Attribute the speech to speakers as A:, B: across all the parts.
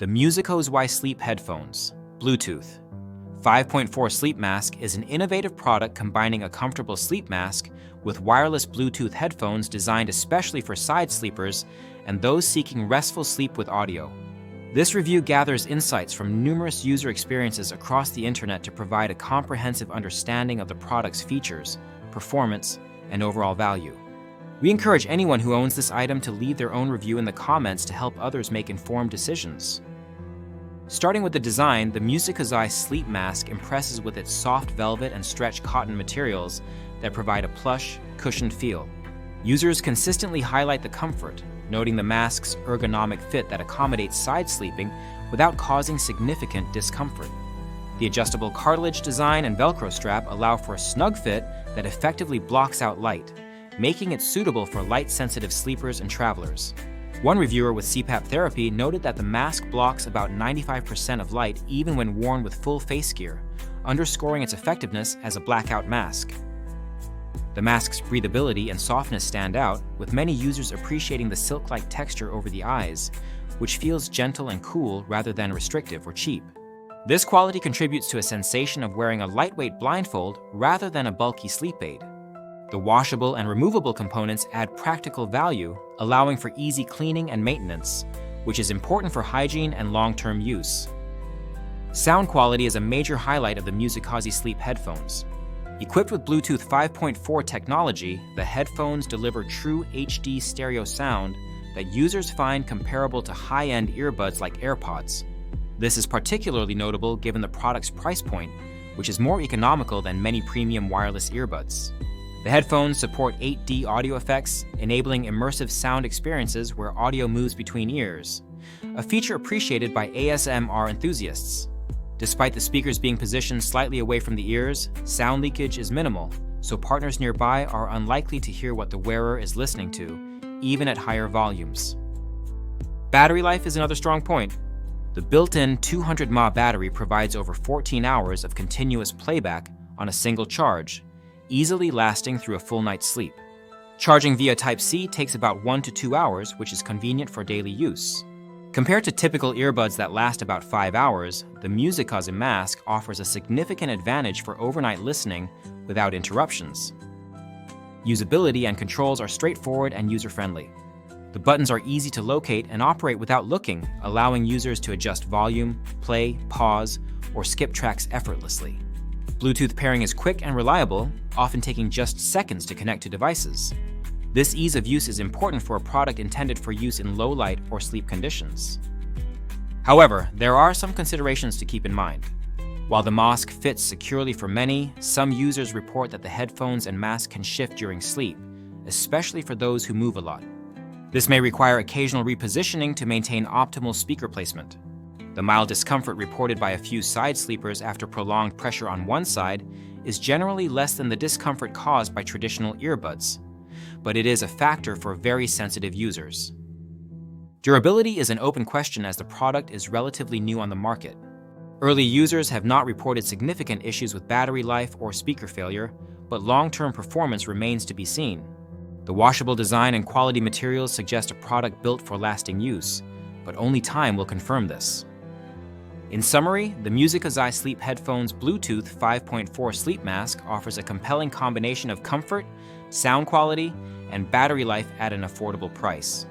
A: The MUSICOZY Sleep Headphones, Bluetooth 5.4 Sleep Mask is an innovative product combining a comfortable sleep mask with wireless Bluetooth headphones designed especially for side sleepers and those seeking restful sleep with audio. This review gathers insights from numerous user experiences across the internet to provide a comprehensive understanding of the product's features, performance, and overall value. We encourage anyone who owns this item to leave their own review in the comments to help others make informed decisions. Starting with the design, the MUSICOZY Sleep Mask impresses with its soft velvet and stretch cotton materials that provide a plush, cushioned feel. Users consistently highlight the comfort, noting the mask's ergonomic fit that accommodates side sleeping without causing significant discomfort. The adjustable cartilage design and Velcro strap allow for a snug fit that effectively blocks out light, making it suitable for light-sensitive sleepers and travelers. One reviewer with CPAP therapy noted that the mask blocks about 95% of light even when worn with full face gear, underscoring its effectiveness as a blackout mask. The mask's breathability and softness stand out, with many users appreciating the silk-like texture over the eyes, which feels gentle and cool rather than restrictive or cheap. This quality contributes to a sensation of wearing a lightweight blindfold rather than a bulky sleep aid. The washable and removable components add practical value, allowing for easy cleaning and maintenance, which is important for hygiene and long-term use. Sound quality is a major highlight of the MUSICOZY Sleep Headphones. Equipped with Bluetooth 5.4 technology, the headphones deliver true HD stereo sound that users find comparable to high-end earbuds like AirPods. This is particularly notable given the product's price point, which is more economical than many premium wireless earbuds. The headphones support 8D audio effects, enabling immersive sound experiences where audio moves between ears, a feature appreciated by ASMR enthusiasts. Despite the speakers being positioned slightly away from the ears, sound leakage is minimal, so partners nearby are unlikely to hear what the wearer is listening to, even at higher volumes. Battery life is another strong point. The built-in 200 mAh battery provides over 14 hours of continuous playback on a single charge, easily lasting through a full night's sleep. Charging via Type-C takes about 1 to 2 hours, which is convenient for daily use. Compared to typical earbuds that last about 5 hours, the MUSICOZY mask offers a significant advantage for overnight listening without interruptions. Usability and controls are straightforward and user-friendly. The buttons are easy to locate and operate without looking, allowing users to adjust volume, play, pause, or skip tracks effortlessly. Bluetooth pairing is quick and reliable, often taking just seconds to connect to devices. This ease of use is important for a product intended for use in low light or sleep conditions. However, there are some considerations to keep in mind. While the mask fits securely for many, some users report that the headphones and mask can shift during sleep, especially for those who move a lot. This may require occasional repositioning to maintain optimal speaker placement. The mild discomfort reported by a few side sleepers after prolonged pressure on one side is generally less than the discomfort caused by traditional earbuds, but it is a factor for very sensitive users. Durability is an open question as the product is relatively new on the market. Early users have not reported significant issues with battery life or speaker failure, but long-term performance remains to be seen. The washable design and quality materials suggest a product built for lasting use, but only time will confirm this. In summary, the MUSICOZY Sleep Headphones Bluetooth 5.4 Sleep Mask offers a compelling combination of comfort, sound quality, and battery life at an affordable price.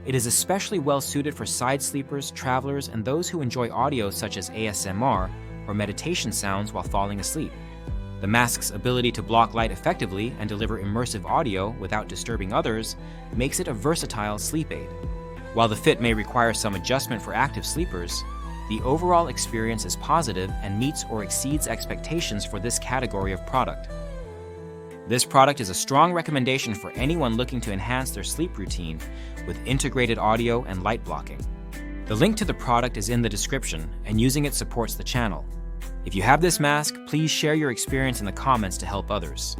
A: It is especially well suited for side sleepers, travelers, and those who enjoy audio such as ASMR or meditation sounds while falling asleep. The mask's ability to block light effectively and deliver immersive audio without disturbing others makes it a versatile sleep aid. While the fit may require some adjustment for active sleepers, the overall experience is positive and meets or exceeds expectations for this category of product. This product is a strong recommendation for anyone looking to enhance their sleep routine with integrated audio and light blocking. The link to the product is in the description, and using it supports the channel. If you have this mask, please share your experience in the comments to help others.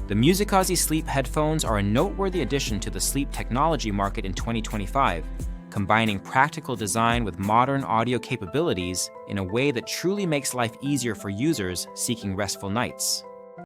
A: The MUSICOZY Sleep Headphones are a noteworthy addition to the sleep technology market in 2025, combining practical design with modern audio capabilities in a way that truly makes life easier for users seeking restful nights.